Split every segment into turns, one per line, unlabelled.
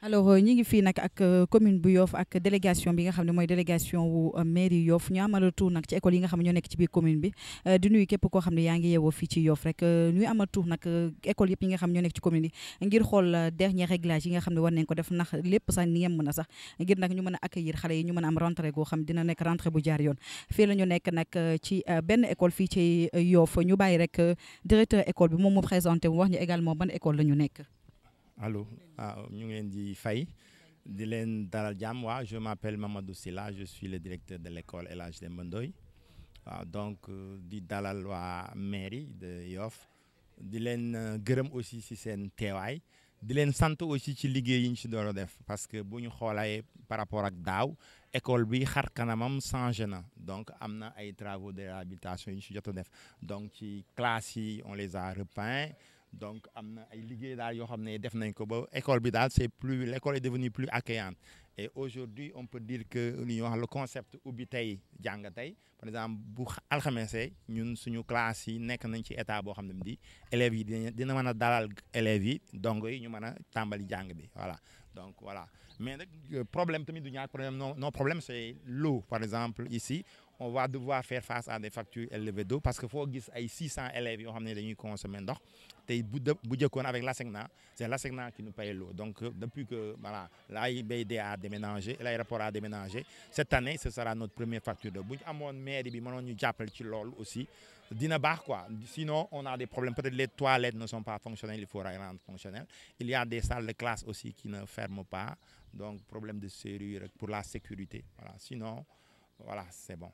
alors ñi ngi fii nag ak commune bu Yoff ak délégation bi nga xam ne mooy délégation wu mairie Yoff ñu amal tour nag ci école yi nga xam ne ñoo nekk ci biir commune bi di nuyu képp koo xam ne yaa ngi yeewoo fii ci Yoff rek ñuy amal tour nag école yëpp yi nga xam ñoo nekk ci commune bi ngir xool dernier réglage yi nga xam ne war nañ ko def ndax lépp sax ni ngeen mën a sax ngir nag ñu mën a accueillir xale yi ñu mën a am rentrée goo xam dina nekk rentrée bu jaar yoon fii la ñu nekk nag ci benn école fii ci Yoff ñu bàyyi rek directeur école bi moom mu présenté mu wax ñu également ban école la ñu nekk.
Allô, ñu ngi leen di fay di leen dalal jàmm waaw je m'appelle Mamadou Sylla je suis le directeur de l'école El Hadj Demba Ndoye waaw donc di dalal waa mairie de Yoff di leen gërëm aussi ci seen teewaay di leen sant aussi ci liggéey yi ñu ci door a def parce que bu ñu xoolee par rapport ak daaw école bi xar kanamam changé na donc am na ay travaux de réhabilitation yi ñu ci jot a def donc ci classes yi on les a repeints donc am na ay liggéey daal yoo xam ne def nañ ko ba école bi daal l'école est devenue plus accueillante et aujourd'hui on peut dire que li ñuy wax le concept ubbi tey jàng tey par exemple bu alxamesee ñun suñu classe yi nekk nañ ci état boo xam ne di élèves yi dina mën a dalal élèves yi dongo yi ñu mën a tàmbali jàng bi voilà donc voilà mais nag problème tamit du ñaar problème non problème c'est l'eau par exemple ici on va devoir faire face à des factures élevées d'eau parce que foo gis ay 600 élèves yoo xam ne dañuy consommer ndox tey bu jëkkoon avec l'ASECNA c'est l'ASECNA qui nous paye l'eau donc depuis que voilà l'AIBD a déménagé l'aéroport a déménagé cette année ce sera notre première facture d'eau bu ñu amoon mairie bi mënoon ñu jàppale ci loolu aussi dina baax quoi sinon on a des problèmes peut-être les toilettes ne sont pas fonctionnelles il faut les rendre fonctionnelles il y a des salles de classe aussi qui ne ferment pas donc problème de serrure pour la sécurité voilà sinon voilà c'est bon.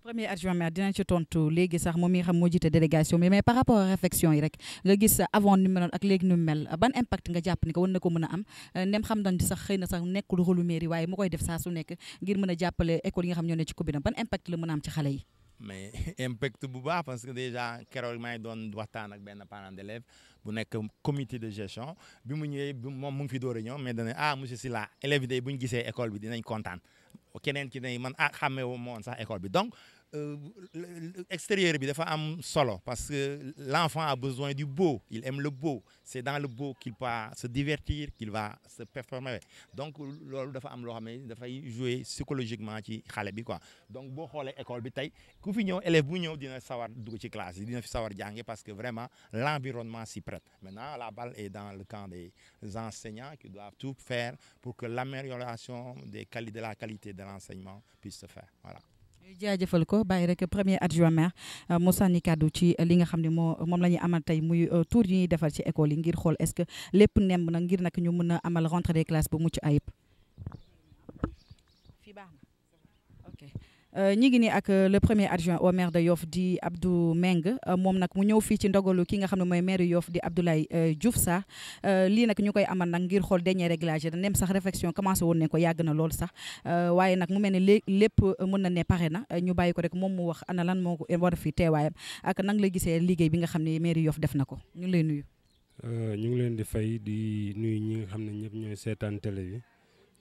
Premier adjoint maire dinañ ci tontu léegi sax moom mi nga xam moo jiite délégation bi mais par rapport à réflexion yi rek nga gis avant ni mu meloon ak léegi ni mu mel ban impact nga jàpp ni ko war na ko mën a am ndem xam nañ sax xëy na sax nekkul rôle mairie waaye mu koy def saa su nekk ngir mën a jàppale école yi nga xam ñoo ne ci commune ban impact la mën a am ci xale yi.
mais impact bu baax parce que déjà keroog maa ngi doon waxtaan ak benn parent d'élève bu nekk comité de gestion bi mu ñëwee moom mu ngi fi door a ñëw mais dana monsieur Sylla élèves yi day bu ñu gisee école bi dinañ kontaan keneen ki ne man xàmmee wu ma woon sax école bi donc extérieur bi dafa am solo parce que l'enfant a besoin du beau il aime le beau c'est dans le beau qu'il va se divertir qu'il va se performer donc loolu dafa am loo xam ne dafay jouer psychologiquement ci xale bi quoi donc boo xoolee école bi tey ku fi ñëw élève bu ñëw dina sawar dugg ci classe yi dina fi sawar jànge parce que vraiment l'environnement s'y prête maintenant la balle est dans le camp des enseignants qui doivent tout faire pour que l'amélioration de la qualité de l'enseignement puisse se faire voilà.
jaajëfal ko bàyyi rek premier adjoint maire mu sànni kàddu ci li nga xam ne moom la ñuy amal tey muy tour yi ñuy defal ci école yi ngir xool est-ce que lépp nemb na ngir nag ñu mën a amal rentrée des classes bu mucc ayib. fii baax na ok ñi ngi nii ak le premier adjoint au maire de Yoff di Abdou Meng moom nag mu ñëw fii ci ndogalu ki nga xam ne mooy maire Yoff di Abdoulaye Diouf Sarr lii nag ñu koy amal nag ngir xool dernier réglage da nem sax réflexion commencé woon ne ko yàgg na lool sax waaye nag mu mel ne lépp mën na ne pare na ñu bàyyi ko rek moom mu wax ana lan moo ko war a fi teewaayam ak nang la gisee liggéey bi nga xam ne maire Yoff def na ko ñu ngi lay nuyu.
ñu ngi leen di fay di nuyu ñi nga xam ne ñëpp ñooy seetaan télé bi.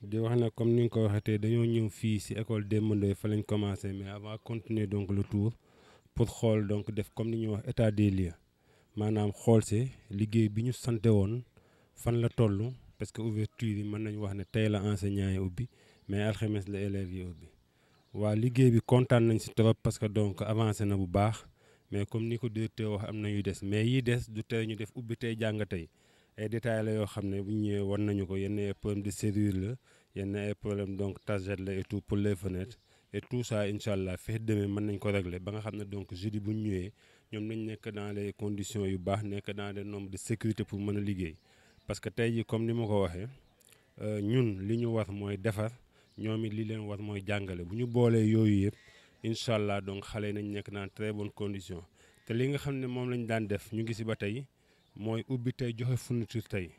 di wax ne comme ni nga ko waxee tey dañoo ñëw fii ci école Demba Ndoye fa lañ commencé mais avant continuer donc le tour pour xool donc def comme ni ñuy wax état des lieux maanaam xool si liggéey bi ñu sante woon fan la toll parce que ouverture yi mën nañu wax ne tey la enseignants yi ubbi mais alxames la élèves yi ubbi waa liggéey bi kontaan nañ ci trop parce que donc avancé na bu baax mais comme ni ko directeur wax am na yu des mais yi des du tere ñu def ubbi tey jàng tey ay détails la yoo xam ne bu ñu ñëwee war nañu ko yenn ay problème de serrure la yenn ay problème donc target la et tout pour les fenêtres et tout ça incha allah fexe demee mën nañ ko régler ba nga xam ne donc jeudi bu ñu ñëwee ñoom nañ nekk dans les conditions yu baax nekk dans des normes de sécurité pour mën a liggéey parce que tey jii comme ni ma ko waxee ñun li ñu war mooy defar ñoom it li leen war mooy jàngale bu ñu boolee yooyu yëpp incha allah donc xale yi nañ nekk dans très bonnes conditions te li nga xam ne moom lañ daan def ñu ngi si ba tey mooy ubbi tey joxe fourniture tey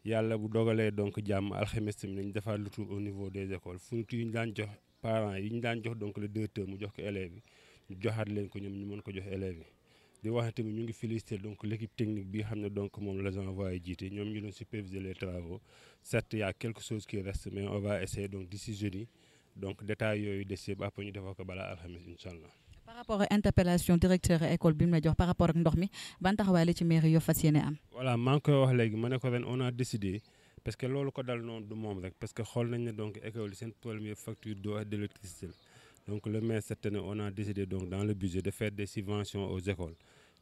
yàlla bu dogalee donc jàmm alxames tamit nañ defaat le tour au niveau des écoles fourniture yi ñu daan jox parents yi ñu daan jox donc le directeur mu jox ko élèves yi ñu joxaat leen ko ñoom ñu mën ko jox élèves yi di wax ne tamit ñu ngi féliciter donc l' équipe technique bi xam ne donc moom l'agent envoyé jiite ñoom ñu doon superviser les travaux certes y a quelque chose qui reste mais on va essayer donc d'ici jeudi donc détails yooyu des yëpp après ñu defal ko balaa alxames incha allah.
par rapport ak interpellation directeur école bi mu la jox par rapport ak ndox mi ban taxawaay la ci maire Yoff fas yéene am.
voilà maa ngi koy wax léegi ma ne ko ren on a décidé parce que loolu ko dal noonu du moom rek parce que xool nañ ne donc école yi seen première facture d'eau et d'électricité donc le maire cette année on a décidé donc dans le budget de faire des subventions aux écoles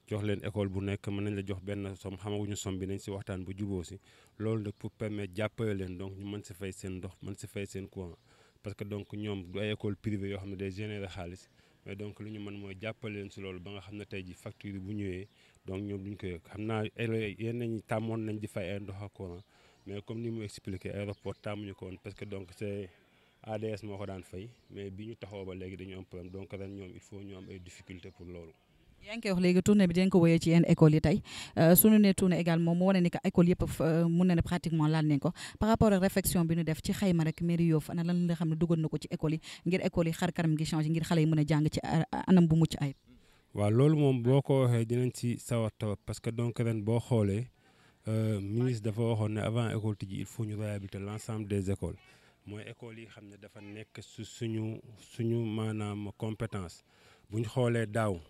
jox leen école bu nekk mën nañ la jox benn somme xamaguñu somme bi nañ si waxtaan bu juboo si loolu nag pour permettre jàppale leen donc ñu mën si fay seen ndox mën si fay seen courant parce que donc ñoom du ay école privée yoo xam ne day générer xaalis mais donc lu ñu mën mooy jàppale leen si loolu ba nga xam ne tey ji facture bu ñëwee donc ñoom duñ ko yëg xam naa yenn ñi tàmmoon nañ di fay ay ndox ak courant mais comme ni mu expliqué aéroport tàmmuñu ko woon parce que donc c'est ADS moo ko daan fay mais bi ñu taxaw ba léegi dañu am problème donc ren ñoom il faut ñu am ay difficultés pour loolu.
yaa ngi koy wax léegi tournée bi dinañ ko woyee ci yenn écoles yi tey suñu nee tournée également mu wane ni que école yëpp mun na ne pratiquement laal nañ ko par rapport ak réflexion bi ñu def ci xayma rek mairie Yoff ana lan la xam ne dugal na ko ci école yi ngir école yi xar kanam gi changé ngir xale yi mën a jàng ci anam bu mucc ayib.
waaw loolu moom boo ko waxee dinañ ci sawar trop parce que donc ren boo xoolee ministre dafa waxoon ne avant école tijji il faut ñu réhabiliter l'ensemble des écoles mooy écoles yi xam ne dafa nekk suñu maanaam compétence bu ñu xoolee daaw.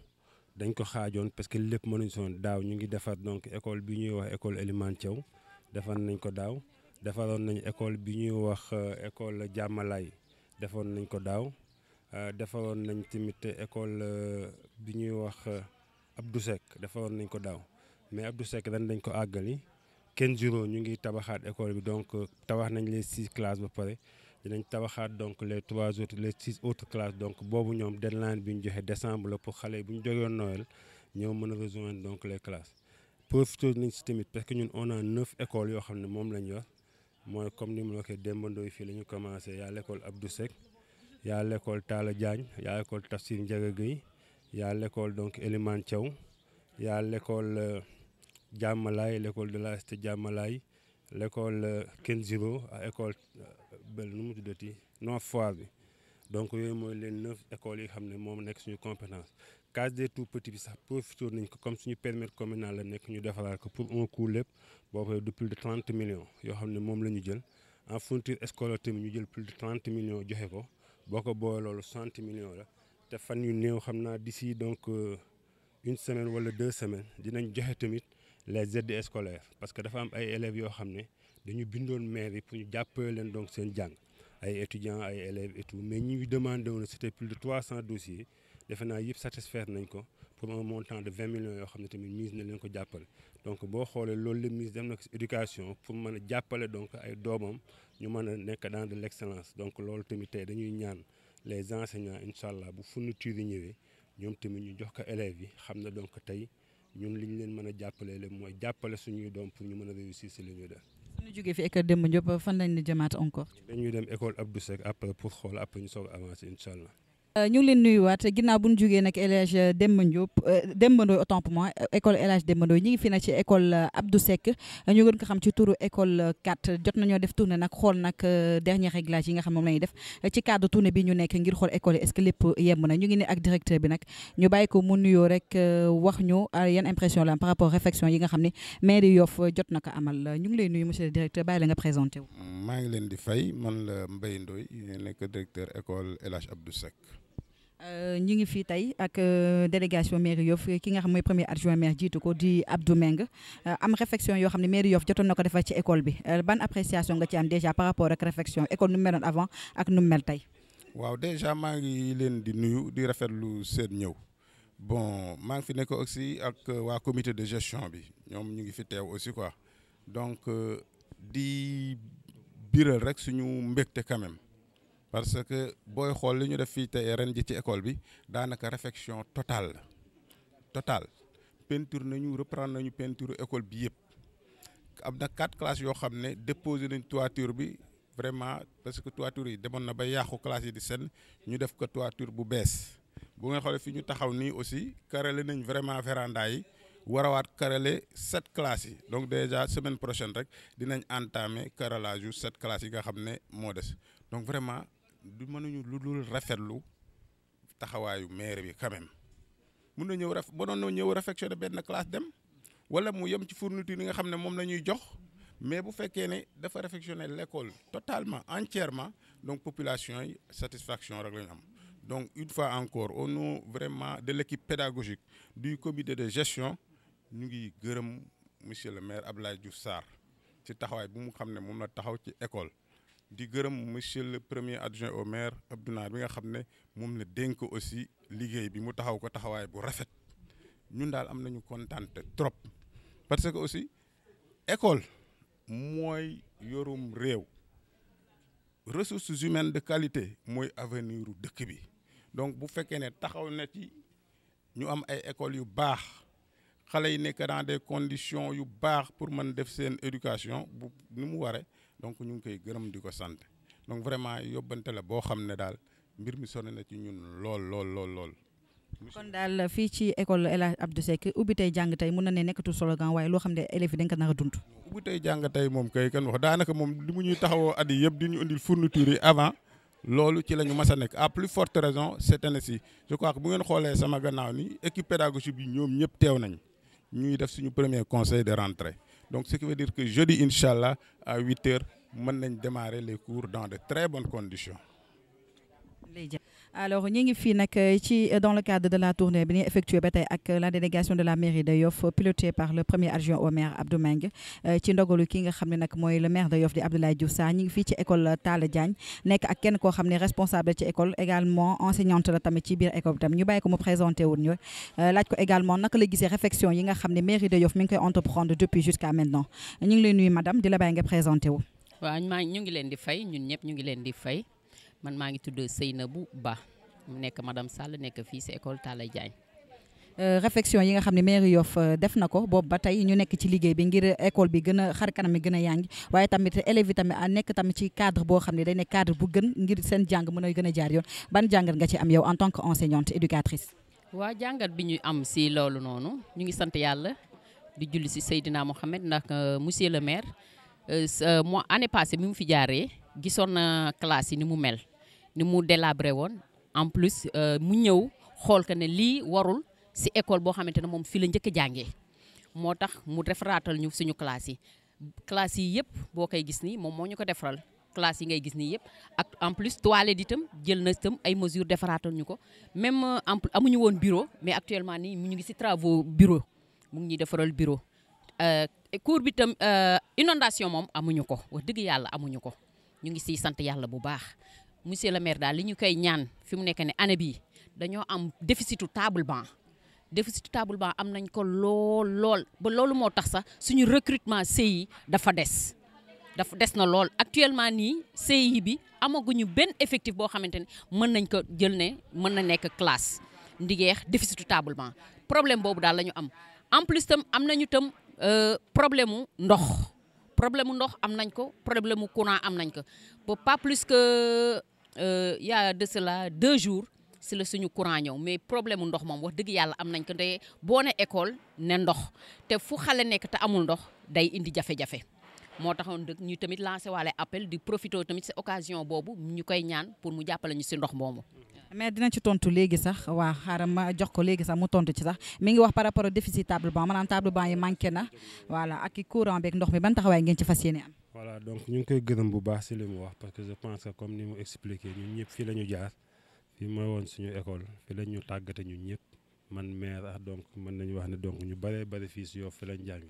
dañ ko xaajoon parce que lépp mënuñ soon daaw ñu ngi defar donc école bi ñuy wax école Elimane Thiaw defar nañ ko daaw defaroon nañ école bi ñuy wax école Jàmmalaay defoon nañ ko daaw defaroon nañ tamit école bi ñuy wax Abdou Seck defaroon nañ ko daaw mais Abdou Seck ren dañ ko àggali 15 jours ñu ngi tabaxaat école bi donc tabax nañ les 6 classes ba pare dinañ tabaxaat donc les 6 autres classes donc boobu ñoom deadline bi ñu joxe décembre la pour xale yi bu ñu jógee Noël ñoo mën a rejoindre donc les classes profité nañ si tamit parce que ñun on a 9 écoles yoo xam ne moom lañ yor mooy comme ni mu la waxee Demba Ndoye fii la ñu commencé y a l'école Abdou Seck y a l'école Talla Diagne y a l'école Tafsir Ndiaga Gueye y a l'école donc Elimane Thiaw y a l'école Diamalaye l'école de la cité Diamalaye l'école Kenziro à école bel nu mu tuddati Nord Foire bi donc yooyu mooy leen 9 écoles yi xam ne moom nekk suñu compétence case des tout petits bi sax profité nañ ko comme suñu périmètre communal la nekk ñu defaraat ko pour un coût lépp boo koy de plus de 30 millions yoo xam ne moom la ñu jël en fourniture scolaire tamit ñu jël plus de 30 millions joxe ko boo ko boolee loolu 60 millions la te fan yu néew xam naa d'ici donc une semaine wala 2 semaines dinañ joxe tamit les aides scolaires parce que dafa am ay élèves yoo xam ne dañu bindoon maire yi pour ñu jàppale leen donc seen jàng ay étudiants ay élèves et tout mais ñi ngi demandé woon c'était plus de 300 dossiers defe naa yëpp satisfaire nañ ko pour un montant de 20 millions yoo xam ne tamit mise na leen ko jàppale donc boo xoolee loolu la mise dem na ko si éducation pour mën a jàppale donc ay doomam ñu mën a nekk dans de l'excellence donc loolu tamit tey dañuy ñaan les enseignants incha allah bu fourniture yi ñëwee ñoom tamit ñu jox ko élèves yi xam na donc tey ñun li ñu leen mën a jàppale leen mooy jàppale suñuy doom pour ñu mën a réussir si li ñuy def.
suñu jógee fi école Demba Diop fan lañ di jëmaat encore.
dañuy dem école Abdou Seck après pour xool après ñu soog a avancer incha allah.
ñu ngi leen nuyuwaat ginnaaw bu ñu jógee nag El Hadj Demba Diop Demba Ndoye autant pour moi école El Hadj Demba Ndoye ñu ngi fi nag ci école Abdou Seck ñu gën ko xam ci turu école 4 jot nañoo def tournée nag xool nag dernier réglage yi nga xam moom la ñuy def ci cadre tournée bi ñu nekk ngir xool école yi est-ce que lépp yemb na ñu ngi ne ak directeur bi nag ñu bàyyi ko mu nuyoo rek wax ñu yan impression la am par rapport réflexion yi nga xam ne mairie Yoff jot na ko amal ñu ngi lay nuyu monsieur le directeur bàyyi la nga présenté wu.
maa ngi leen di fay man la Mbaye Ndoye nekk directeur école El Hadj Abdou Seck.
ñu ngi fii tey ak délégation mairie Yoff ki nga xam mooy premier adjoint maire jiitu ko di Abdou Meng am réflexion yoo xam ne mairie Yoff jotoon na ko defal ci école bi ban appréciation nga ci am déjà par rapport ak réflexion école nu mu meloon avant ak nu mu mel tey.
waaw déjà maa ngi leen di nuyu di rafetlu seen ñëw bon maa ngi fi nekk aussi ak waa comité de gestion bi ñoom ñu ngi fi teew aussi quoi donc di biral rek suñu mbégte quand même. parce que booy xool li ñu def fii tey ren ji ci école bi daanaka réfection totale la totale peinture nañu reprendre nañu peinture école bi yëpp am na 4 classes yoo xam ne déposé nañ toiture bi vraiment parce que toiture yi demoon na ba yàqu classe yi di sen ñu def ko toiture bu bees bu ngeen xoolee fi ñu taxaw nii aussi carrelé nañ vraiment véranda yi warawaat carrelé 7 classes yi donc déjà semaine prochaine rek dinañ entamer carrelage yu 7 classes yi nga xam ne moo des donc vraiment du mënuñu lu dul rafetlu taxawaayu maire bi quand même mun na ñëw mënoon na ñëw réfectionner benn classe dem wala mu yem ci fourniture yi nga xam ne moom la ñuy jox mais bu fekkee ne dafa réfectionner l'école totalement entièrement donc population yi satisfaction rek la ñu am donc une fois encore au nom vraiment de l'équipe pédagogique du comité de gestion ñu ngi gërëm monsieur le maire Abdoulaye Diouf Sarr ci taxawaay bu mu xam ne moom la taxaw ci école di gërëm monsieur le premier adjoint au maire Abdou Naar bi nga xam ne moom la dénk aussi liggéey bi mu taxaw ko taxawaay bu rafet ñun daal am nañu kontaante trop parce que aussi école mooy yorum réew ressources humaines de qualité mooy avenir u dëkk bi donc bu fekkee ne taxaw na ci ñu am ay écoles yu baax xale yi nekk dans des conditions yu baax pour mën def seen éducation bu ni mu waree donc ñu ngi koy gërëm di ko sant donc vraiment yóbbante la boo xam ne daal mbir mi sonn na ci ñun lool.
kon daal fii ci école El Hadj Abdou Seck ubbi tey jàng tey mun na ne nekkatul slogan waaye loo xam ne élèves yi dañ ko nar a dund.
ubbi tey jàng tey moom kay kan wax daanaka moom li mu ñuy taxawoo at yi yëpp di ñu indil fourniture yi avant loolu ci la ñu mas a nekk à plus forte raison cette année-ci je crois que bu ngeen xoolee sama gannaaw ni équipe pédagogique bi ñoom ñëpp teew nañ ñuy def suñu premier conseil de rentrée. Donc, ce qui veut dire que jeudi, Inch'Allah, à 8h, nous allons démarrer les cours dans de très bonnes conditions.
Alors, nous sommes dans le cadre de la tournée effectuée avec la délégation de la mairie de Yoff, pilotée par le premier adjoint au maire Abdou Meng. Ci ndogolu ki nga xamné nak moy le maire de Yoff di Abdoulaye Diouf Sarr ñi ngi fi ci école Talla Diagne nek ak kenn ko xamné responsable ci école également enseignante la tamit ci biir école tam ñu bay ko mu présenter wu ñu laaj ko également naka la gisee réflexion yi nga xamné mairie de Yoff mi ngi koy entreprendre depuis jusqu'à maintenant ñu ngi lay nuyu madame di la bay nga présenter wu.
Waaw ñu ngi leen di fay ñun ñëpp ñu ngi leen di fay. Man maa ngi tudd Seynabou Ba mu nekk madame Sall nekk fii si école Talla Diagne.
Réflexion yi nga xam ne mairie Yoff def na ko boobu ba tey ñu nekk ci liggéey bi ngir école bi gën a xar kanam mi gën a yànj waaye tamit élèves yi tamit nekk tamit ci cadre boo xam ne day nekk cadre bu gën ngir seen jàng mën a gën a jaar yoon ban jàngat nga ci am yow en tant que enseignante éducatrice.
Waa jàngat bi ñu am si loolu noonu ñu ngi sant yàlla di julli si Seydina Mohamed ndax monsieur le maire mois année passée bi mu fi jaaree gisoon na classe yi ni mu mel. ni mu délabré woon en plus mu ñëw xool que ne lii warul si école boo xamante ne moom fii la njëkk a jàngee moo tax mu defaraatal ñu suñu classe yi yëpp boo koy gis nii moom moo ñu ko defaral classe yi ngay gis nii yëpp ak en plus toilette itam jël na itam ay mesures defaraatal ñu ko même amuñu woon bureau mais actuellement nii ñu ngi si travaux bureau mu ngi ñuy defaral bureau cours bi itam inondation moom amuñu ko wax dëgg yàlla amuñu ko ñu ngi siy sant yàlla bu baax. Monsieur le maire daal li ñu koy ñaan fi mu nekk ne année bii dañoo am déficitu table banc am nañ ko lool ba loolu moo tax sax suñu recrutement CI dafa des dafa des na lool actuellement nii CI bi amaguñu benn effectif boo xamante ne mën nañ ko jël ne mën na nekk classe ndigeex déficitu tablement problème boobu daal la ñu am en plus tam am nañu tam problème mu ndox am nañ ko problème mu courant am nañ ko pas plus que y a de cela 2 jours si la suñu courant ñëw mais problème mu ndox moom wax dëgg yàlla am nañ ko te boo ne école ne ndox te fu xale nekk te amul ndox day indi jafe-jafe moo taxoon dëgg ñu tamit lancé waale appel di profité tamit si occasion boobu ñu koy ñaan pour mu jàppale ñu si ndox moomu.
mais dina ci tontu léegi sax waa xaaral ma jox ko léegi sax mu tontu ci sax mi ngi wax par rapport au déficit table-banc maanaam table-banc yi manqué na voilà ak courant beeg ndox mi ban taxawaay ngeen ci fas yéene am.
voilà donc ñu ngi koy gërëm bu baax si li mu wax parce que je pense que comme ni mu expliqué ñun ñëpp fii la ñu jaar fii mooy woon suñu école fii la ñu tàggate ñun ñëpp man maire ah donc mën nañu wax ne donc ñu bëree fii si Yoff fi lañ jàng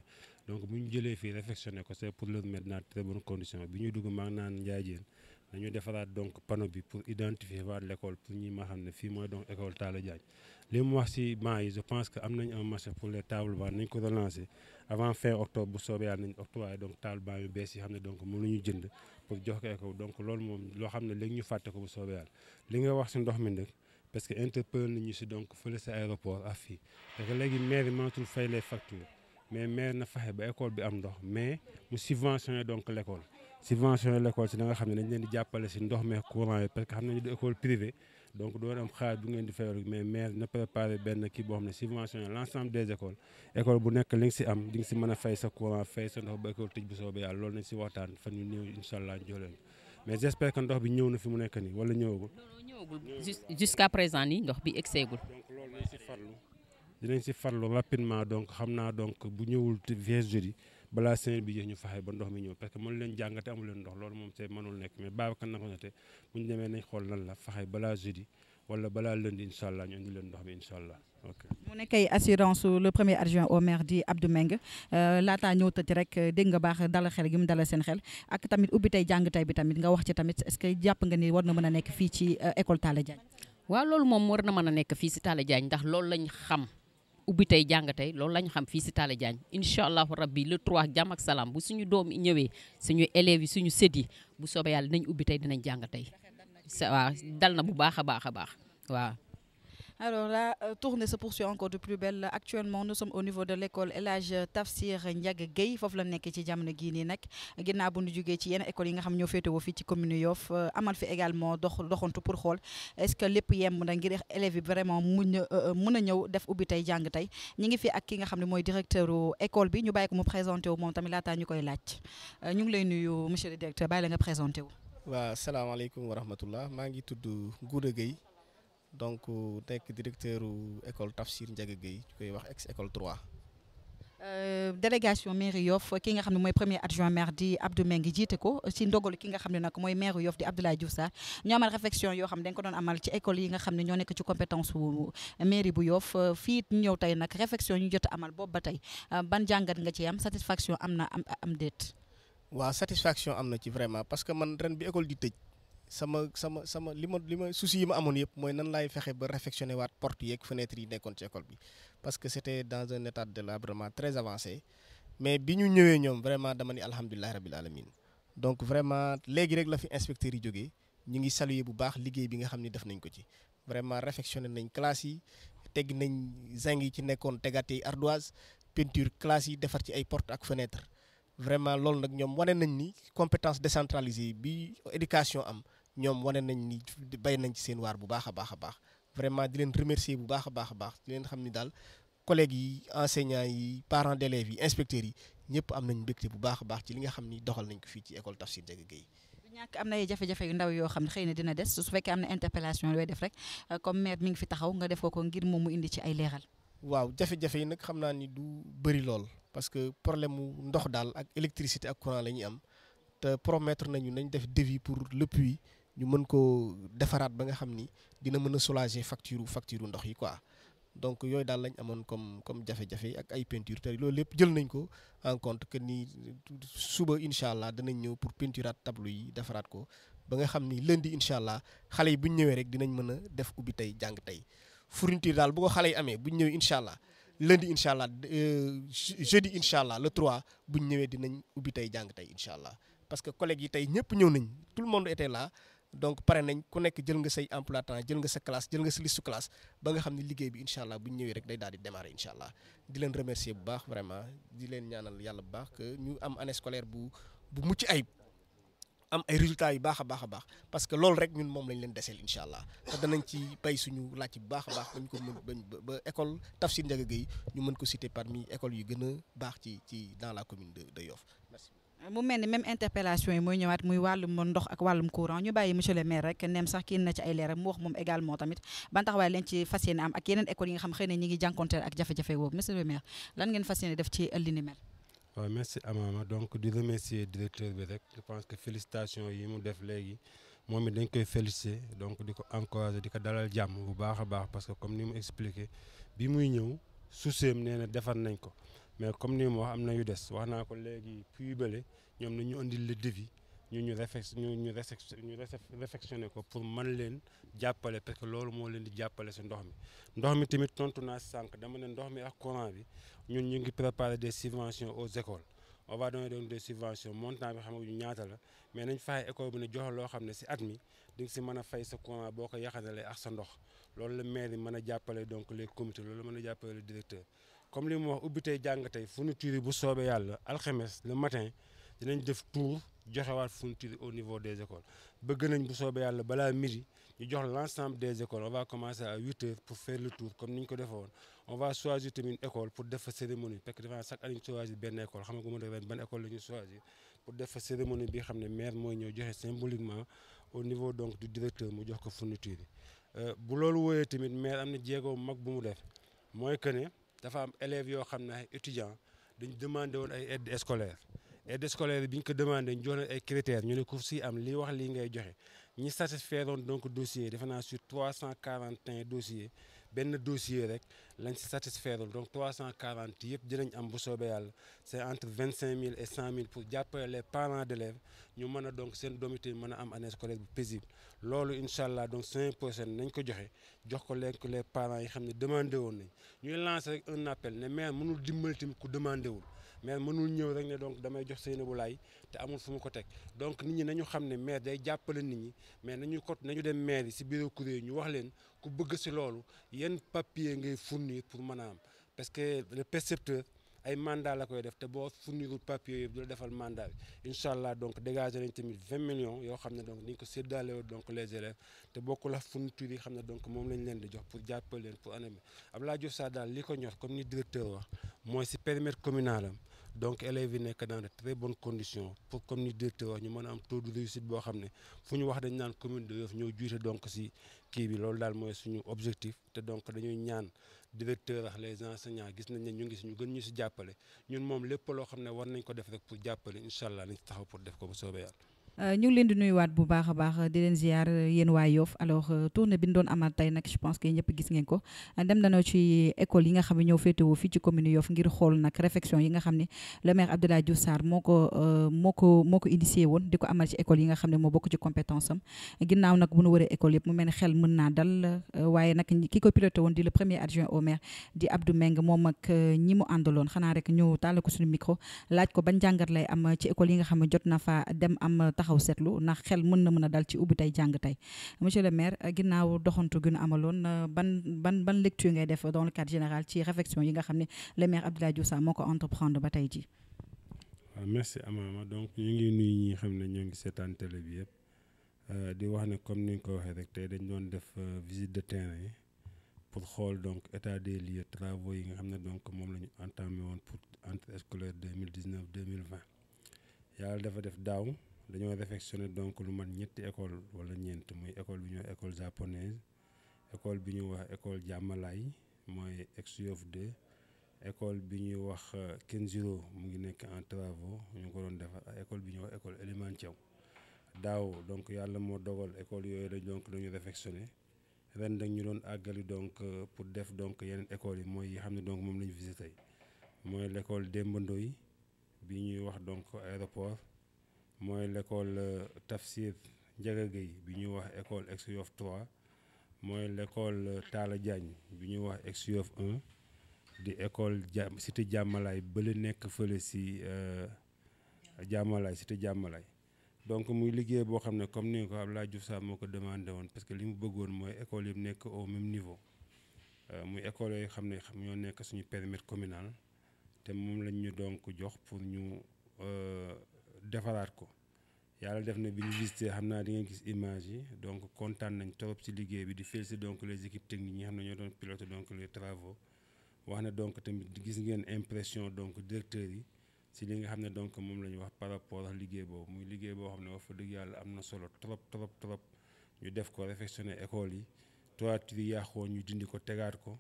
donc bu ñu jëlee fii réflexionné ko c'est pour leur mettre dans très bonne condition bi ñu dugg maa ngi naan Ndiaye Diène dañu defaraat donc panneau bi pour identifier waat l'école pour ñi ma xam ne fii mooy donc école Talla Diagne li mu wax si bancs yi je pense que am nañ un marché pour les tables bancs nañ ko relancer avant fin octobre bu soobee yàlla nañ octroyer donc table bancs yu bees yi xam ne donc moom la ñu jënd pour jox ko école donc loolu moom loo xam ne léegi ñu fàtte ko bu soobee yàlla li nga wax si ndox mi nag parce que interpellé nañu si donc fële sa aéroport ak fii parce que léegi maire yi mënatul fay les factures mais maire na fexe ba école bi am ndox mais mu subventionné donc l'école subventionné l'école si da nga xam ne dañ leen di jàppale si ndox meek courant yi parce que xam nañu du école privée donc doon am xaalis bu ngeen di fayal mais maire na préparé benn kii boo xam ne subventionné l'ensemble des écoles école bu nekk li nga si am di nga si mën a fay sa courant fay sa ndox ba école tëj bu soobee yàlla loolu nañ si waxtaan fan yu néew incha allah joleen mais j'espère que ndox bi ñëw na fi mu nekk nii wala ñëwagul.
ñëwagul jusqu'à présent nii ndox bi egseegul.
donc loolu nañ si farlu dinañ si farlu rapidement donc xam naa donc bu ñëwul vieux jeudi balaa semaine bi jeex ñu fexe ba ndox mi ñëw parce que mënu leen jàngate amu leen ndox loolu moom c'est mënul nekk mais Babacar na ko noté bu ñu demee nañ xool lan la fexe balaa jeudi wala balaa lundi incha allah ñu indi leen ndox mi incha allah. ok
mu nekk ay assurance le premier adjoint au maire di Abdou Meng laataa ñëw tëj rek dégg nga baax dalal xel gi mu dalal seen xel ak tamit ubbi tey jàng tey bi tamit nga wax ci tamit est-ce que jàpp nga ni war na mën a nekk fii ci école Talla Diagne.
waaw loolu moom war na mën a nekk fii si Talla Diagne ndax loolu lañ xam ubbi tey jàng tey loolu lañ xam fii si Talla Diagne incha allahu rabbi le 3 jàmm ak salaam bu suñu doom ñëwee suñu élèves yi suñu sët yi bu soobee yàlla dinañ ubbi tey dinañ jàng tey waaw dal na bu baax a baax waaw.
Alors la tournée se poursuit encore de plus belle. Actuellement, nous sommes au niveau de l'école El Hadj Tafsir Ndiaga Gueye foofu la nekk ci jamono gii nii nag ginnaaw bu ñu jógee ci yenn écoles yi nga xam ñoo féetewoo fii ci commune Yoff amal fi également doxantu pour xool est-ce que lépp yemb na ngir élèves yi vraiment mën a ñëw def ubbi tey jàng tey ñi ngi fi ak ki nga xam ne mooy directeur école bi ñu bàyyi ko mu présenté wu moom tamit laataa ñu koy laaj ñu ngi lay nuyu monsieur le directeur bàyyi la nga présenté wu.
waaw salaamaaleykum wa rahmatullah maa ngi tudd Ngouda Gueye donc nekk directeur école Tafsir Ndiaga Gueye ñu koy wax ex école 3.
délégation mairie Yoff ki nga xam ne mooy premier adjoint maire di Abdou Meng jiite ko ci ndogalu ki nga xam ne nag mooy maire Yoff di Abdoulaye Diouf Sarr ñoo amal réflexion yoo xam ne dañ ko doon amal ci école yi nga xam ne ñoo nekk ci compétence wu mairie bu Yoff fii ñëw tey nag réflexion ñu jot amal boobu ba tey ban jàngat nga ci am satisfaction am na am déet.
waaw satisfaction am na ci vraiment parce que man ren bi école di tëj. sama li ma souci yi ma amoon yëpp mooy nan laay fexe ba réfectionné waat porte yeeg fenêtre yi nekkoon ci école bi parce que c'était dans un état de délabrement très avancé mais bi ñu ñëwee ñoom vraiment dama ni alhamdulilah rabil alamin donc vraiment léegi rek la fi inspecteurs yi jógee ñu ngi saluer bu baax liggéey bi nga xam ni def nañ ko ci vraiment réfectionné nañ classe yi teg nañ zinc yi ci nekkoon tegaat yi ardoise peinture classe yi defar ci ay porte ak fenêtre vraiment loolu nag ñoom wane nañ ni compétence décentralisée bi éducation am ñoom wane nañ ni bay nañ ci seen waar bu baax a baax vraiment di leen remercier bu baax a baax di leen xam ni daal collègues yi enseignants yi parents d'élèves yi inspecteurs yi ñëpp am nañ mbégte bu baax a baax ci li nga xam ni doxal nañ ko fii ci école Tafsir Ndiaga Gueye.
du ñàkk am na ay jafe-jafe yu ndaw yoo xam ne xëy na dina des su fekkee am na interpellation yooyu def rek comme maire mi ngi fi taxaw nga def ko ngir moom mu indi ci ay leeral.
waaw jafe-jafe yi nag xam naa ni du bëri lool parce que problème mu ndox daal ak électricité ak courant la ñuy am te promettre nañu nañ def devis pour le puits ñu mën ko defaraat ba nga xam ni dina mën a soulager facture ndox yi quoi donc yooyu daal lañ amoon comme jafe-jafe ak ay peinture te loolu lépp jël nañ ko en compte que ni suba incha allah danañ ñëw pour peinturaat tableau yi defaraat ko ba nga xam ni lundi incha allah xale yi bu ñu ñëwee rek dinañ mën a def ubbi tey jàng tey fourniture daal bu ko xale yi amee bu ñu ñëwee incha allah lundi incha allah jeudi incha allah le 3 bu ñu ñëwee dinañ ubbi tey jàng tey incha allah parce que collègues yi tey ñëpp ñëw nañ tout le monde était là donc pare nañ ku nekk jël nga say emploi temps jël nga sa classe jël nga sa liste classe ba nga xam ne liggéey bi incha allah bu ñu ñëwee rek day daal di démarrer incha allah di leen remercier bu baax vraiment di leen ñaanal yàlla bu baax que ñu am année scolaire bu mucc ayib am ay résultats yu baax a baax parce que loolu rek ñun moom lañ leen deseel incha allah te danañ ci bay suñu laaj bu baax a baax bañ ko mën ba école Tafsir Ndiaga Gueye ñu mën ko citer parmi école yu gën a baax ci dans la commune de Yoff merci.
mu mel ni même interpellation yi mooy ñëwaat muy wàllum ndox ak wàllum courant ñu bàyyi monsieur le maire rek nem sax kii na ci ay leeral mu wax moom également tamit ban taxawaay leen ci fas yéene am ak yeneen école yi nga xam xëy na ñi ngi jànkonteel ak jafe-jafe boobu monsieur le maire lan ngeen fas yéene def ci li ni mel.
waaw merci Amama donc di remercier directeur bi rek je pense que félicitations yi mu def léegi moom it dañ koy féliciter donc di ko encourager di ko dalal jàmm bu baax a baax parce que comme ni mu expliqué bi muy ñëw suuseem nee na defar nañ ko mais comme ni mu wax am na yu des wax naa ko léegi puis bële ñoom na ñu andil le devis ñu réfectionné ko pour mën leen jàppale parce que loolu moo leen di jàppale si ndox mi tamit tontu naa sànq dama ne ndox mi ak courant bi ñun ñu ngi préparer des subventions aux écoles on va donner donc des subventions montant bi xam nga ñu ñaata la mais nañ fexe école bi ne joxe loo xam ne si at mi di nga si mën a fay sa courant boo ko yaxanalee ak sa ndox loolu la maire yi mën a jàppale donc les comités loolu la mën a jàppale le directeur comme li mu wax ubbi tey jàng tey fourniture yi bu soobee yàlla alxames le matin dinañ def tour joxewaat fourniture au niveau des écoles bëgg nañ bu soobee yàlla balaa midi ñu jox l'ensemble des écoles on va commencer à 8 heures pour faire le tour comme ni ñu ko defee woon on va choisir tamit une école pour def fa cérémonie parce que dafa chaque année ñu choisir benn école xam nga ko mën a ren ban école la ñuy choisir pour def fa cérémonie bi xam ne maire mooy ñëw joxe symboliquement au niveau donc du directeur mu jox ko fourniture yi bu loolu wooyee tamit maire am na jéego mag bu mu def mooy que ne dafa am élèves yoo xam ne ay étudiants dañ demandé woon ay aide scolaire bi ñu ko demandé ñu jox leen ay critères ñu ne ku si am lii wax lii ngay joxe ñi satisfaire woon donc dossier defe naa sur 341 dossiers benn dossier rek lañ si satisfaire donc 340 yëpp dinañ am bu soobee yàlla c'est entre 25 000 et 100 000 pour jàppale les parents d'élèves ñu mën a donc seen doom yi mën a am année scolaire bu paisible loolu incha allah donc semaine prochaine nañ ko jox ko les parents yi xam ne demandé woon nañ ñuy lancer rek un appel ne maire mënul dimbali tamit ku demandé wul. mais mënul ñëw rek ne donc damay jox Seynabou Laye te amul fu mu ko teg donc nit ñi nañu xam ne maire day jàppale nit ñi mais nañu dem maire yi si bureau kuréel ñu wax leen ku bëgg si loolu yenn papier ngay fournir pour mën a am parce que le percepteur ay mandat la koy def te boo fournirul papier yëpp du la defal mandat bi incha allah donc dégagé nañ tamit 20 millions yoo xam ne donc ni ñu ko séddale donc les élèves te bokkul ak fourniture yi xam ne donc moom lañ leen di jox pour jàppale leen pour année bi Abdoulaye Diouf Sarr daal li ko ñor comme ni directeur wax mooy si périmètre communal am donc élèves yi nekk dans de très bonnes conditions pour comme ni directeur wax ñu mën a am taux de réussite boo xam ne fu ñu wax dañ naan commune de Yoff ñoo jiite donc si kii bi loolu daal mooy suñu objectif te donc dañuy ñaan directeur ak les enseignants gis nañ ne ñu ngi si ñu gën ñu si jàppale ñun moom lépp loo xam ne war nañ ko def rek pour jàppale incha allah nañ si taxaw pour def ko bu soobee yàlla.
ñu ngi leen di nuyuwaat bu baax a baax di leen ziar yéen waa Yoff alors tournée bi ñu doon amal tey nag je pense que ñëpp gis ngeen ko dem nañoo ci école yi nga xam ne ñoo féetewoo fii ci commune Yoff ngir xool nag réflexion yi nga xam ne le maire Abdoulaye Diouf Sarr moo ko initié woon di ko amal ci école yi nga xam ne moo bokk ci compétence am ginnaaw nag bu nu waree école yëpp mu mel ne xel mën naa dal waaye nag ki ko piloté woon di le premier adjoint au maire di Abdou Meng moom ak ñi mu àndaloon xanaa rek ñu tàll ko suñu micro laaj ko ban jàngat lay am ci école yi nga xam ne jot na fa dem am taxaw seetlu ndax xel mën a dal ci ubbi tey jàng tey monsieur le maire ginnaaw doxantu gi ñu amaloon ban lecture ngay def dans le cadre général ci réflexion yi nga xam ne le maire Abdoulaye Diouf Sarr moo ko entreprendre ba tey ji
waaw merci Amama donc ñu ngi nuyu ñi xam ne ñoo ngi seetaan télé bi yëpp di wax ne comme ni nga ko waxee rek tey dañ doon def visite de terrain pour xool donc état des lieux travaux yi nga xam ne donc moom la ñu entamé woon pour entrée scolaire 2019-2020 yàlla dafa def daaw dañoo réfectionné donc lu mat ñetti école wala ñeent muy école bi ñuy wax école japonaise école bi ñuy wax école Diamalaye mooy ex-Yoff 2 école bi ñuy wax Kenziro mu ngi nekk en travaux ñu ngi ko doon defar ak école bi ñuy wax école Elimane Thiaw daaw donc yàlla moo dogal école yooyu la donc dañu réfectionné ren dañ ñu doon àggali donc pour def donc yeneen écoles yi mooy yi xam ne donc moom la ñu visité mooy l' école Demba Ndoye bi ñuy wax donc aéroport mooy l'école Tafsir Ndiaga Gueye bi ñuy wax école ex-Yoff 3 mooy l'école Talla Diagne bi ñuy wax ex-Yoff 1 di école cité Diamalaye bële nekk fële si Diamalaye cité Diamalaye donc muy liggéey boo xam ne comme ni nga ko Abdoulaye Diouf Sarr moo ko demandé woon parce que li mu bëggoon mooy école yi nekk au même niveau muy école yooyu xam ne ñoo nekk suñu périmètre communal te moom lañ ñu donc jox pour ñu defaraat ko yàlla def na bi ñu visité xam naa di ngeen gis image yi donc kontaan nañ trop ci liggéey bi di féliciter donc les équipes techniques ñi xam ne ñoo doon piloter donc les travaux wax na donc tamit gis ngeen impression donc directeurs yi ci li nga xam ne donc moom la ñu wax par rapport ak liggéey boobu muy liggéey boo xam ne wax fa dëgg yàlla am na solo trop ñu def ko réfectionner école yi toiture yi yàqoo ñu dindi ko tegaat ko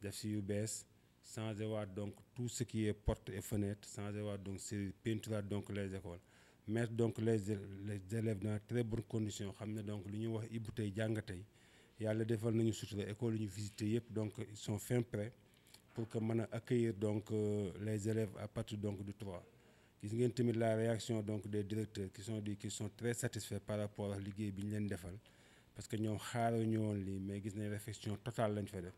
def ci yu bees changer waat donc tout ce qui est porte et fenêtre changer waat donc c'est peinturaat donc les écoles mettre donc les élèves dans très bonnes conditions xam ne donc li ñuy wax Ibou tey jàng tey yàlla defal nañu sutura école yi ñu visité yëpp donc ils sont fin prêts pour que mën a accueillir donc les élèves à partir donc du 3 gis ngeen tamit la réaction donc des directeurs qui sont très satisfaits par rapport ak liggéey bi ñu leen defal parce que ñoom xaaruñu woon lii mais gis nañ réflexion totale lañ fa def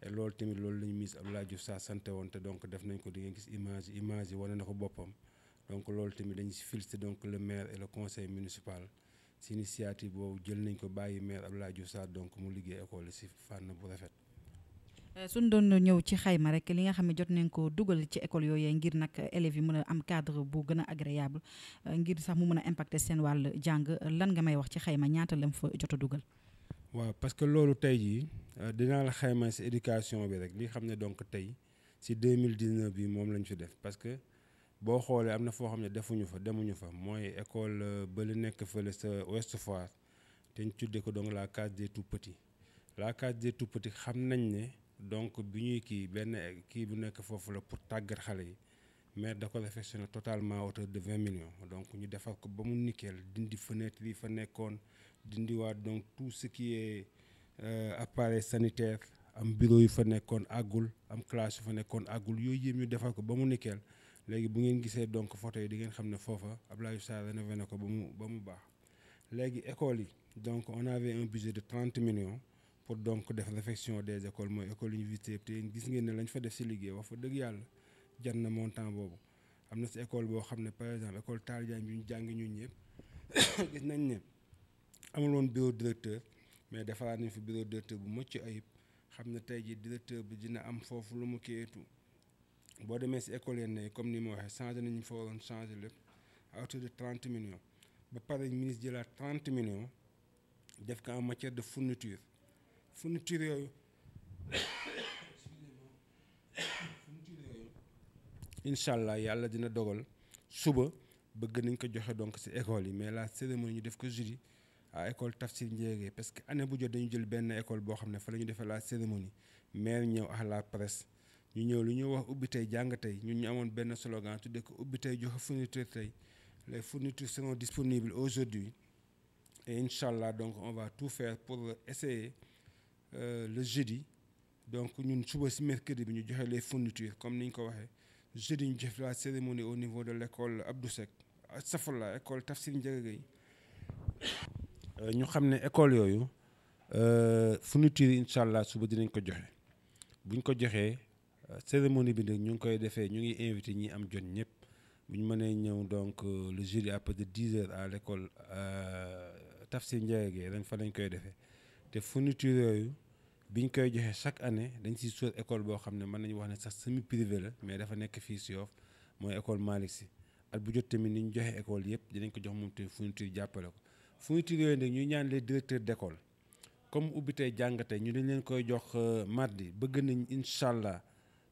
et loolu tamit loolu lañu mis Abdoulaye Diouf Sarr santé woon te donc def nañ ko di ngeen gis image yi wane na ko boppam donc loolu tamit dañu si féliciter donc le maire et le conseil municipal si initiative boobu jël nañ ko bàyyi maire Abdoulaye Diouf Sarr donc mu liggéey école yi si fànn bu rafet.
suñ doon ñëw ci xayma rek li nga xam ne jot nañ ko dugal ci école yooyu ngir nag élèves yi mën a am cadre bu gën a agréable ngir sax mu mën a impacter seen wàll jàng lan nga may wax ci xayma ñaata lam fa jot a dugal.
waaw parce que loolu tey jii dinaa la xayma si éducation bi rek li xam ne donc tey si 2019 bi moom lañ fi def parce que boo xoolee am na foo xam ne demuñu fa mooy école ba li nekk fële sa Ouest Foire te ñu tuddee ko donc la case des tout-petits la case des tout-petits xam nañ ne. donc bi ñuy kii benn kii bu nekk foofu la pour tàggat xale yi mais da ko réfectionné totalement à hauteur de 20 millions donc ñu defar ko ba mu nickel dindi fenêtre yi fa nekkoon dindiwaat donc tout ce qui est appareil sanitaire am bureau yu fa nekkoon àggul am classe yu fa nekkoon àggul yooyu yëpp ñu defar ko ba mu nickel léegi bu ngeen gisee donc photo yi di ngeen xam ne foofa Abdoulaye Sarr rénové na ko ba mu baax léegi école yi donc on avait un budget de 30 millions pour donc def réfection des écoles mooy école yu ñu visité te gis ngeen ne lañ fa def si liggéey wax fa dëgg yàlla jar na montant boobu am na si école boo xam ne par exemple école Talla Diagne bi ñu jàng ñun ñëpp gis nañ ne amul woon bureau directeur mais defaraat nañ fi bureau directeur bu mucc ayib xam ne tey jii directeur bi dina am foofu lu mu kiitu boo demee si école yenn yi comme ni ma waxee changé nañu fa waroon changé lépp à hauteur de 30 millions ba pare ministre jëlaat 30 millions def ko en matière de fourniture yooyu incha allah yàlla dina dogal suba bëgg nañ ko joxe donc ci école yi mais la cérémonie ñu def ko jeudi à école Tafsir Ndiégué parce que année bu jot dañu jël benn école boo xam ne fa la ñu defee la cérémonie maire ñëw ak la presse ñu ñëw lu ñuy wax ubbi tey jàng tey ñun ñu amoon benn slogan tudde ko ubbi tey joxe fourniture tey les fournitures seront disponibles aujourd'hui et incha allah donc on va tout faire pour essayer le jeudi donc ñun suba ci mercredi bi ñu joxe les fournitures comme ni ñu ko waxee jeudi ñu def la cérémonie au niveau de l'école Abdou Seck safala école Tafsir Ndiégué ñu xam ne école yooyu fourniture yi incha allah suba dinañ ko joxe buñ ko joxee cérémonie bi nag ñu ngi koy defee ñu ngi invité ñi am jot ñëpp bu ñu mënee ñëw donc le jeudi à partir de 10 heures à l'école Tafsir Ndiégué ren fa lañ koy defee te fourniture yooyu biñ koy joxe chaque année dañ siy sóor école boo xam ne mën nañu wax ne sax semi privé la mais dafa nekk fii si Yoff mooy école Malick Sy at bu jot tamit ni ñu joxe école yëpp dinañ ko jox moom te fourniture jàppale ko fourniture yooyu nag ñuy ñaan les directeurs d'école comme ubbi tey jàng tey ñu dañ leen koy jox mardi bëgg nañ incha allah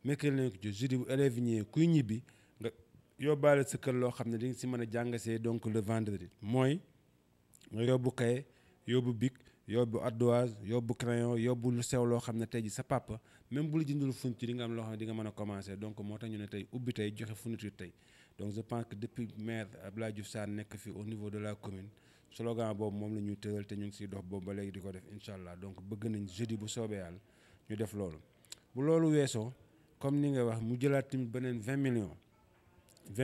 mercredi lañ ko jox jeudi bu élèves yi ñëwee kuy ñibbi nga yóbbaale sa kër loo xam ne di nga si mën a jàngasee donc le vendredi mooy nga yóbbu kaye yóbbu bic yóbbu ardoise yóbbu crayon yóbbu lu sew loo xam ne tey ji sa papa même bu la jëndul fourniture di nga am loo xam ne di nga mën a commencer donc moo tax ñu ne tey ubbi tey joxe fourniture tey donc je pense que depuis maire Abdoulaye Diouf Sarr nekk fi au niveau de la commune slogan boobu moom la ñuy tëral te ñu ngi siy dox boobu ba léegi di ko def incha allah donc bëgg nañ jeudi bu soobee yàlla ñu def loolu bu loolu weesoo comme ni nga wax mu jëlaat tamit beneen 20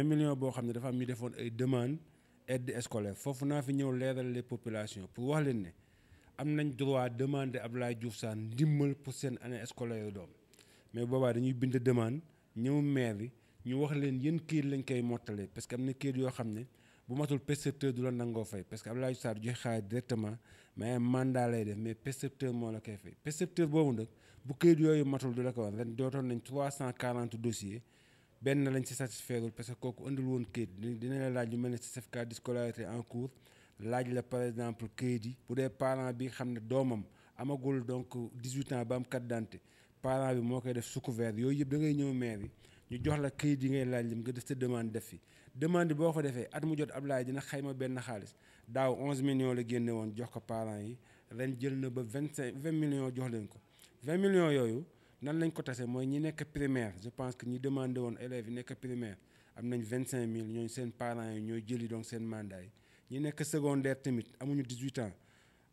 millions boo xam ne dafa am ñu defoon ay demande aide scolaire foofu naa fi ñëw leeral les populations pour wax leen ne am nañ droit demander Abdoulaye Diouf Sarr ndimbal pour seen année scolaire doom mais boobaa dañuy bind demande ñëw maire bi ñu wax leen yéen kayit lañ koy mottalee parce que am na kayit yoo xam ne bu matul percepteur du la nangoo fay parce que Abdoulaye Diouf Sarr joxe xaalis directement mais ay mandat lay def mais percepteur moo la koy fay percepteur boobu nag bu këyit yooyu matul du la ko wax ren dootoon nañ 340 dossiers benn lañ ci satisfairul parce que kooku andil woon këyit dina la laaj lu mel ne certificat de scolarité en cours laaj la par exemple këyit yi bu dee parent bi xam ne doomam amagul donc 18 ans ba am carte d'identité parent bi moo koy def sous couvert yooyu yëpp da ngay ñëw maire yi ñu jox la këyit yi ngay laaj lim nga def sa demande def fi demande boo ko defee at mu jot Ablaye dina xayma benn xaalis daaw 11 millions la génne woon jox ko parents yi ren jël na ba 20 millions jox leen ko 20 millions yooyu nan lañ ko tase mooy ñi nekk primaire je pense que ñi demandé woon élèves yi nekk primaire am nañ 25000 ñooñu seen parents yi ñooy jëli donc seen mandat yi ñi nekk secondaire tamit amuñu 18 ans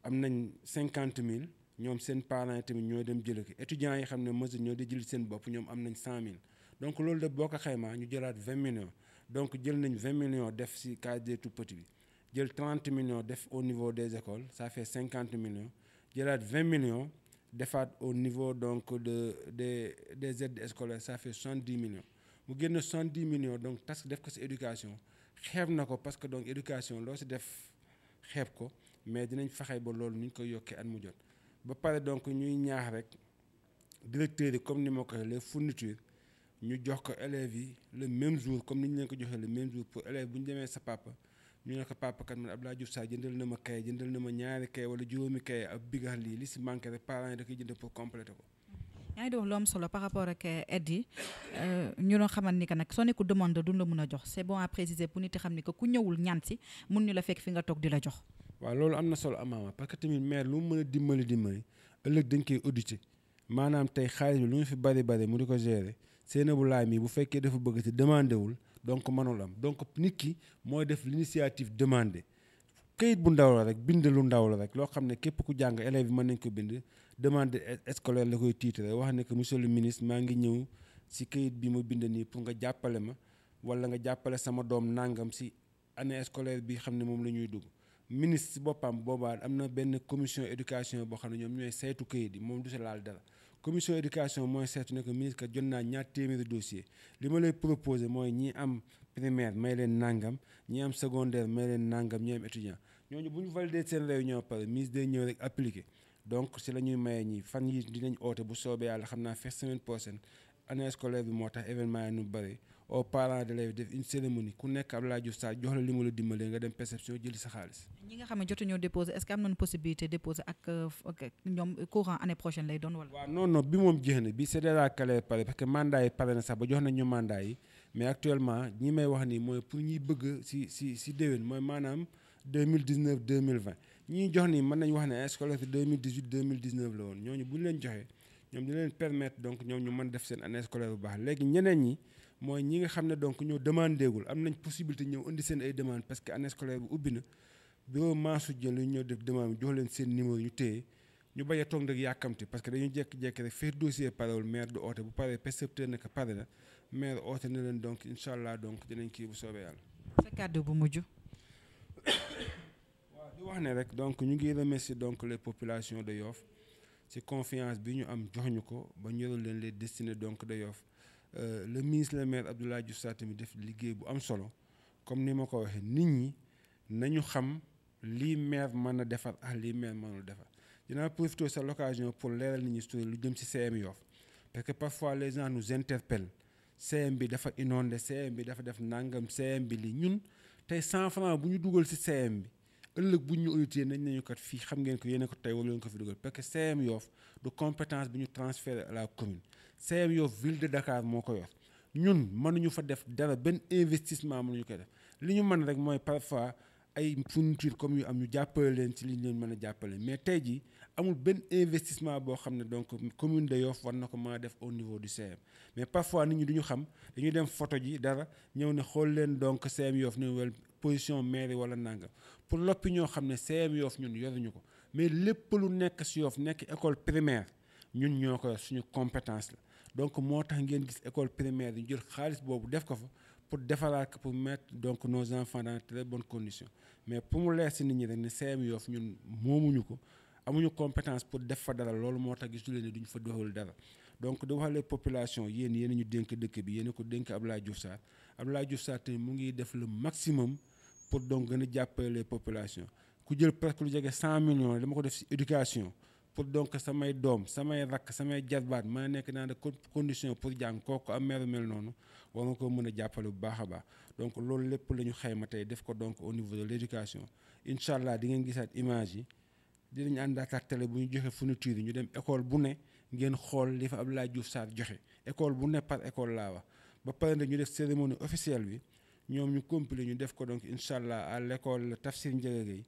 am nañ 50000 ñoom seen parents yi tamit ñooy dem jëli ko étudiants yi xam ne mesure ñoo di jëli seen bopp ñoom am nañ 100000 donc loolu de boo ko xaymaa ñu jëlaat 20 millions donc jël nañ 20 millions def ci case des tout-petits bi jël 30 millions def au niveau des écoles ça fait 50 millions jëlaat 20 millions defaat au niveau donc des aides scolaires ça fait 70 millions mu génn 70 millions donc tas def ko ci éducation xeeb na ko parce que donc éducation loo ci def xeeb ko mais dinañ fexe ba loolu ni ñu koy yokkee at mu jot ba pare donc ñuy ñaax rek directeurs yi comme ni ma ko waxee les fournitures ñu jox ko élèves yi le même jour comme ni ñu leen ko joxee le même jour pour élèves bu ñu demee sa papa ñu ne ko papa kat man Abdoulaye Diouf Sarr jëndal na ma kay jëndal na ma ñaari kay wala juróomi kay ak bigax lii li si manqué rek parents yi da koy jënd pour compléter ko.
yaa ngi doon lu am solo par rapport ak aide yi ñu doon xamal ni que nag soo nekku demande duñ la mën a jox c'est bon à préciser pour nit yi xam ni que ku ñëwul ñaan si mun ñu la fekk fi nga toog di la jox.
waaw loolu am na solo amaama parce que tamit maire lu mu mën a dimbali ëllëg dañ koy auditer maanaam tey xaalis bi lu ñu fi bari mu di ko gérer Seynabou Laye mi bu fekkee dafa bëgg te demandé wul donc mënul am donc nit ki mooy def l'initiative demandé këyit bu ndaw la rek bind lu ndaw la rek loo xam ne képp ku jàng élèves yi mën nañ ko bind demande scolaire la koy titre wax ne que monsieur le ministre maa ngi ñëw si këyit bi ma bind nii pour nga jàppale ma wala nga jàppale sama doom nangam si année scolaire bi xam ne moom la ñuy dugg ministre si boppam boobaa am na benn commission éducation boo xam ne ñoom ñooy saytu këyit yi moom du si laal dara commission éducation mooy seetu ne que ministre kat jot naa ñaar téeméeri dossier li ma lay proposé mooy ñi am primaire may leen nangam ñi am secondaire may leen nangam ñi am étudiant ñooñu bu ñu validé seen réunion pare ministre day ñëw rek appliqué donc si la ñuy maye ñi fan yi dinañ oote bu soobee yàlla xam naa fex semaine prochaine année scolaire bi moo tax événement yi nu bëri aux parents d'élèves def une cérémonie ku nekk Abdoulaye Diouf Sarr jox la li ma la dimbalee nga dem perception jëli sa xaalis.
ñi nga xam ne jotuñoo déposé est-ce que am nañu possibilité déposer ak ñoom courant année prochaine lay doon wala.
waaw non bi moom jeex na bi c'est déjà calé pare parce que mandat yi pare na sax ba jox nañ ñu mandat yi mais actuellement ñi may wax nii mooy pour ñuy bëgg si déwén mooy maanaam 2019 2020 ñi jox nii mën nañu wax ne scolaire 2018 2019 la woon ñooñu bu ñu leen joxee ñoom dina leen permettre donc ñoom ñu mën def seen année scolaire bu baax léegi ñeneen ñi mooy ñi nga xam ne donc ñoo demandé gul am nañ possibilité ñëw indi seen ay demande parce que année scolaire bi ubbi na bureau maasu jël ñu ñëw def demande bi jox leen seen numéro ñu téye ñu bañ a toog nag yàkkamti parce que dañu jékki-jékki rek fee dossier parewul maire du oote bu paree percepteur ne que pare na maire oote na leen donc incha allah donc dinañ kii bu soobee yàlla.
sa kàddu bu mujj.
waaw di wax ne rek donc ñu ngi remercier donc les populations de Yoff ci confiance bi ñu am jox ñu ko ba ñëral leen les destinées donc de Yoff le ministre le maire Abdoulaye Diouf Sarr tamit def liggéey bu am solo comme ni ma ko waxee nit ñi nañu xam lii maire mën a defar ak lii maire mënul defar dinaa profiter sa l'occasion pour leeral nit ñi sur lu jëm ci CM Yoff parce que parfois les gens nous interpellent CM bi dafa inondé CM bi dafa def nangam CM bi li ñun tey 100 francs bu ñu dugal ci CM bi ëllëg bu ñu audité nañ nañu kat fii xam ngeen ko yéen ko tey wala leen ko fi dugal parce que CM Yoff du compétence bi ñu transféré à la commune CM Yoff ville de Dakar moo ko yor ñun mënuñu fa def dara benn investissement mënuñu koy def li ñu mën rek mooy parfois ay fourniture comme yu am ñu jàppale leen ci li ñu leen mën a jàppale mais tey jii amul benn investissement boo xam ne donc commune de Yoff war na ko mën a def au niveau du CM mais parfois nit ñi duñu xam dañuy dem photo ji dara ñëw ne xool leen donc CM Yoff ne wel position mairie wala nangam pour l'opinion xam ne CM Yoff ñun yoruñu ko mais lépp lu nekk si Yoff nekk école primaire ñun ñoo ko suñu compétence la donc moo tax ngeen gis école primaire ñu jël xaalis boobu def ko fa pour defaraat ko pour mettre donc nos enfants dans de très bonnes conditions mais pour mu leer si nit ñi rek ne CM Yoff ñun moomuñu ko amuñu compétence pour def fa dara loolu moo tax gisu leen ne duñu fa defal dara donc di wax les populations yéen ñu dénk dëkk bi yéen ko dénk Abdoulaye Diouf Sarr Abdoulaye Diouf Sarr te mu ngi def le maximum pour donc gën a jàppale les populations ku jël presque lu jege 100 millions dama ko def ci éducation pour donc samay doom samay rakk samay jarbaat ma nekk dans de conditions pour jàng kooku am meeru mel noonu war nga ko mën a jàppale bu baax a baax donc loolu lépp la ñu xayma tey def ko donc au niveau de l'éducation incha allah di ngeen gisaat image yi dinañ àndaat ak télé bu ñu joxe fourniture yi ñu dem école bu ne ngeen xool li fa Abdoulaye Diouf Sarr joxe école bu ne par école laa wax ba pare nag ñu def cérémonie officielle bi ñoom ñu compilé ñu def ko donc incha allah à l'école Tafsir Ndiaga Gueye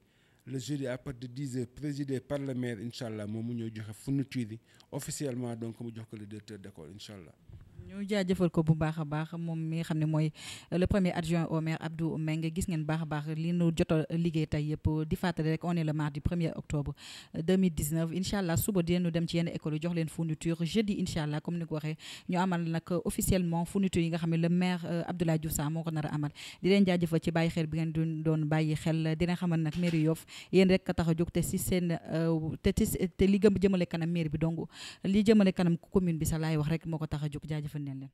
le jeudi à partir de 10h présidé par le maire incha allah moom mu ñëw joxe fourniture yi officiellement donc mu jox ko le directeur d'école incha allah.
ñu jaajëfal ko bu baax a baax moom mi nga xam ne mooy le premier adjoint au maire Abdou Mbengue gis ngeen baax a baax li nu jot a liggéey tey yëpp di fàttali rek on est le mardi 1er octobre 2019 incha allah suba dinañu dem ci yenn école yi jox leen fourniture jeudi incha allah comme ni ko waxee ñu amal nag officiellement fourniture yi nga xam ne le maire Abdoulaye Diouf Sarr moo ko nar a amal di leen jaajëfal ci bàyyi xel bi ngeen doon bàyyi xel dina xamal nag mairie Yoff yéen rek ka tax a jóg te si seen te li gëm jëmale kanam mairie bi donc li jëmale kanam commune bi sax laay wax rek moo ko tax a jóg jaajëfal neen leen